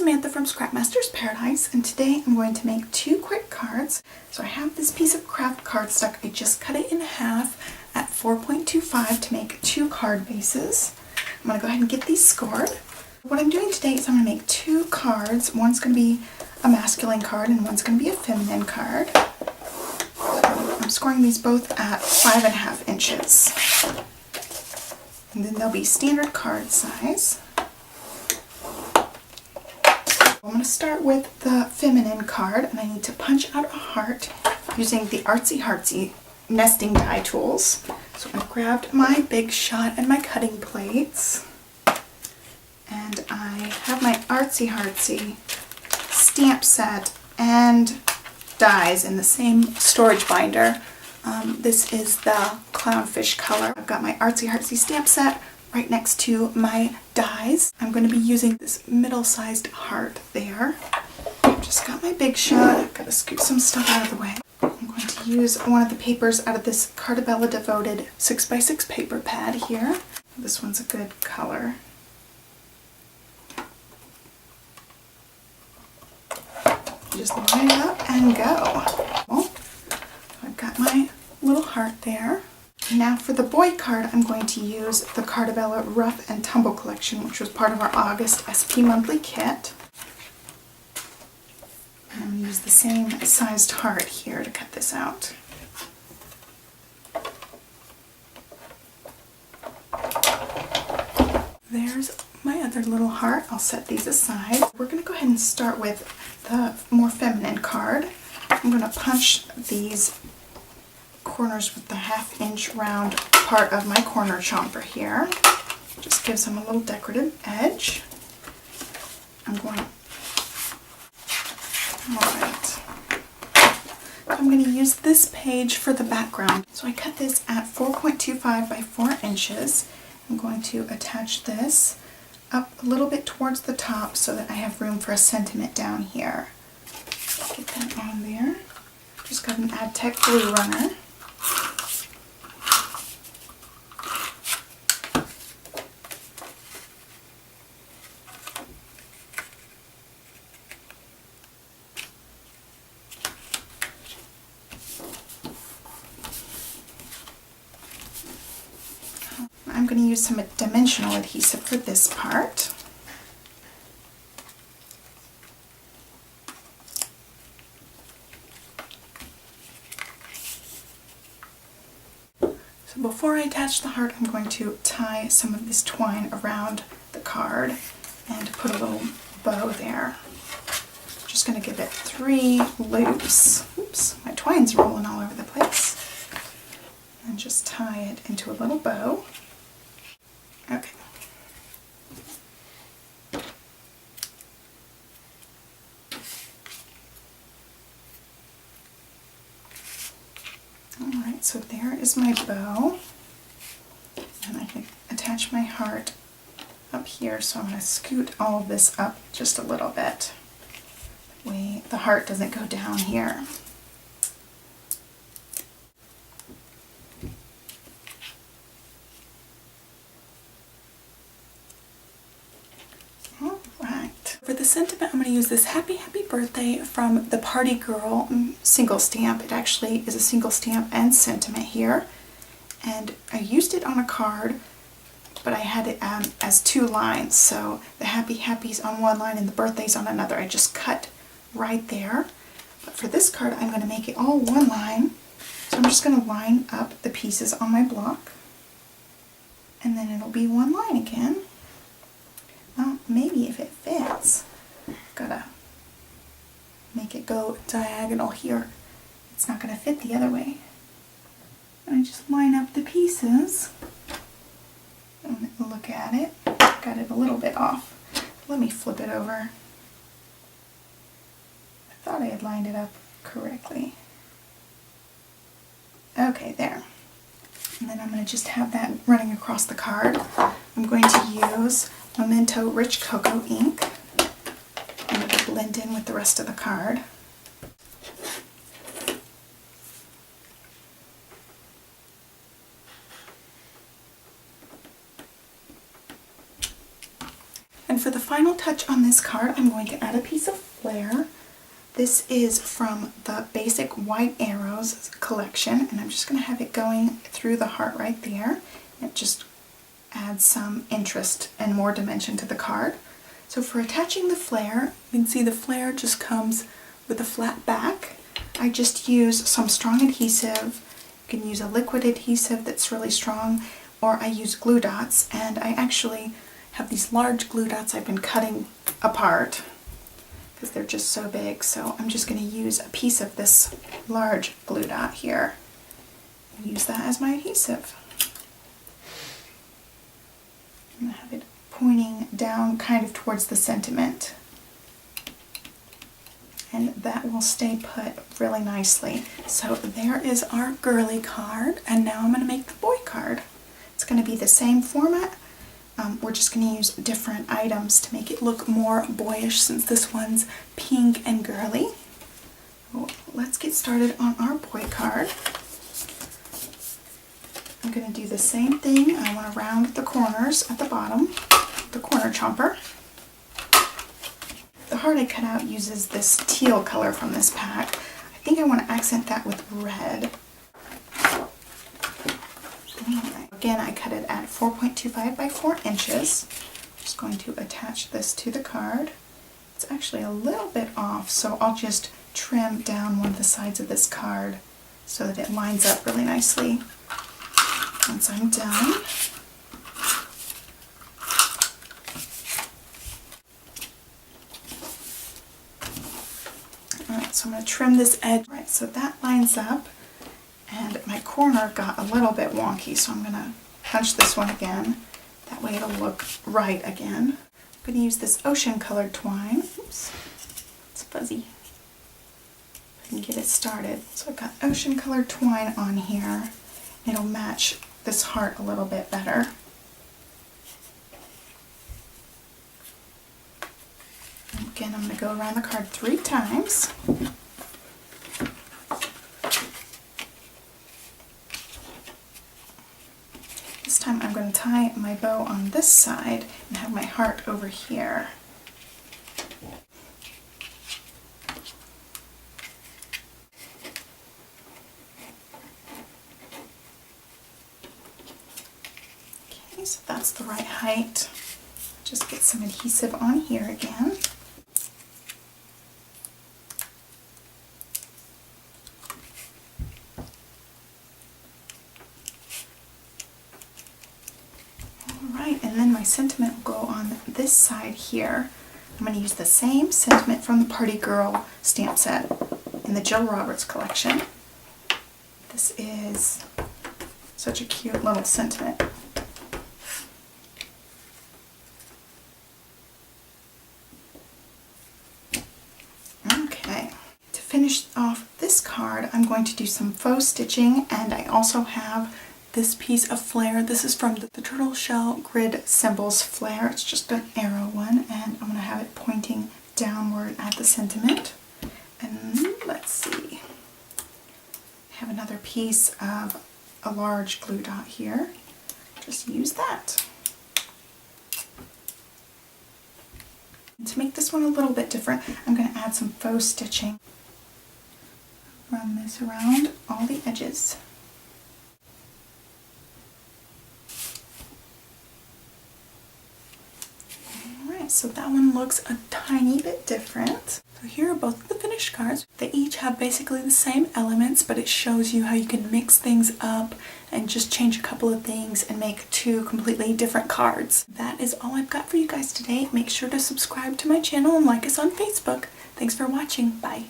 Samantha from Scrapmasters Paradise, and today I'm going to make two quick cards. So I have this piece of craft cardstock. I just cut it in half at 4.25 to make two card bases. I'm going to go ahead and get these scored. What I'm doing today is I'm going to make two cards. One's going to be a masculine card and one's going to be a feminine card. So I'm scoring these both at 5.5 inches. And then they'll be standard card size. I'm going to start with the feminine card, and I need to punch out a heart using the Artsy Heartsy nesting die tools. So I grabbed my Big Shot and my cutting plates, and I have my Artsy Heartsy stamp set and dies in the same storage binder. This is the clownfish color. I've got my Artsy Heartsy stamp set right next to my dies. I'm going to be using this middle-sized heart there. I've just got my Big Shot. I've got to scoot some stuff out of the way. I'm going to use one of the papers out of this Cartabella Devoted 6x6 paper pad here. This one's a good color. Just line it up and go. Well, I've got my little heart there. Now for the boy card, I'm going to use the Cartabella Rough and Tumble collection, which was part of our August SP monthly kit. And I'm going to use the same sized heart here to cut this out. There's my other little heart. I'll set these aside. We're going to go ahead and start with the more feminine card. I'm going to punch these corners with the 1/2 inch round part of my corner chomper here. Just gives them a little decorative edge. I'm going to use this page for the background. So I cut this at 4.25 by 4 inches. I'm going to attach this up a little bit towards the top so that I have room for a sentiment down here. Get that on there. Just got an Adtech glue runner. I'm going to use some dimensional adhesive for this part. So before I attach the heart, I'm going to tie some of this twine around the card and put a little bow there. I'm just going to give it 3 loops. Oops, my twine's rolling all over the place. And just tie it into a little bow. Okay. Alright, so there is my bow. And I can attach my heart up here, so I'm going to scoot all of this up just a little bit. That way the heart doesn't go down here. For the sentiment, I'm going to use this Happy Happy Birthday from the Party Girl single stamp. It actually is a single stamp and sentiment here. And I used it on a card, but I had it as 2 lines. So the Happy Happy's on one line and the birthday's on another. I just cut right there. But for this card, I'm going to make it all one line. So I'm just going to line up the pieces on my block. And then it'll be one line again. Well, maybe if it fits. Gotta make it go diagonal here. It's not gonna fit the other way. And I just line up the pieces and look at it. Got it a little bit off. Let me flip it over. I thought I had lined it up correctly. Okay, there. And then I'm going to just have that running across the card. I'm going to use Memento Rich Cocoa ink and it'll blend in with the rest of the card. And for the final touch on this card, I'm going to add a piece of flair. This is from the Basic White Arrows collection, and I'm just going to have it going through the heart right there. It just adds some interest and more dimension to the card. So for attaching the flair, you can see the flair just comes with a flat back. I just use some strong adhesive. You can use a liquid adhesive that's really strong, or I use glue dots, and I actually have these large glue dots I've been cutting apart because they're just so big. So I'm just going to use a piece of this large glue dot here and use that as my adhesive. I'm going to have it pointing down kind of towards the sentiment, and that will stay put really nicely. So there is our girly card, and now I'm going to make the boy card. It's going to be the same format. We're just going to use different items to make it look more boyish since this one's pink and girly. So let's get started on our boy card. I'm going to do the same thing. I want to round the corners at the bottom, the corner chomper. The heart I cut out uses this teal color from this pack. I think I want to accent that with red. Alright. Again, I cut it at 4.25 by 4 inches. I'm just going to attach this to the card. It's actually a little bit off, so I'll just trim down one of the sides of this card so that it lines up really nicely. Once I'm done, alright, so I'm going to trim this edge. Right, so that lines up, and my corner got a little bit wonky, so I'm going to punch this one again. That way it'll look right again. I'm going to use this ocean colored twine. Oops, it's fuzzy. I can get it started. So I've got ocean colored twine on here. It'll match this heart a little bit better. And again, I'm going to go around the card 3 times. This time I'm going to tie my bow on this side and have my heart over here. So that's the right height. Just get some adhesive on here again. Alright, and then my sentiment will go on this side here. I'm going to use the same sentiment from the Party Girl stamp set in the Jill Roberts collection. This is such a cute little sentiment. Finish off this card, I'm going to do some faux stitching, and I also have this piece of flair. This is from the Turtle Shell Grid Symbols flair. It's just an arrow one, and I'm going to have it pointing downward at the sentiment. And let's see, I have another piece of a large glue dot here. Just use that. And to make this one a little bit different, I'm going to add some faux stitching. Run this around all the edges. Alright, so that one looks a tiny bit different. So here are both of the finished cards. They each have basically the same elements, but it shows you how you can mix things up and just change a couple of things and make 2 completely different cards. That is all I've got for you guys today. Make sure to subscribe to my channel and like us on Facebook. Thanks for watching. Bye.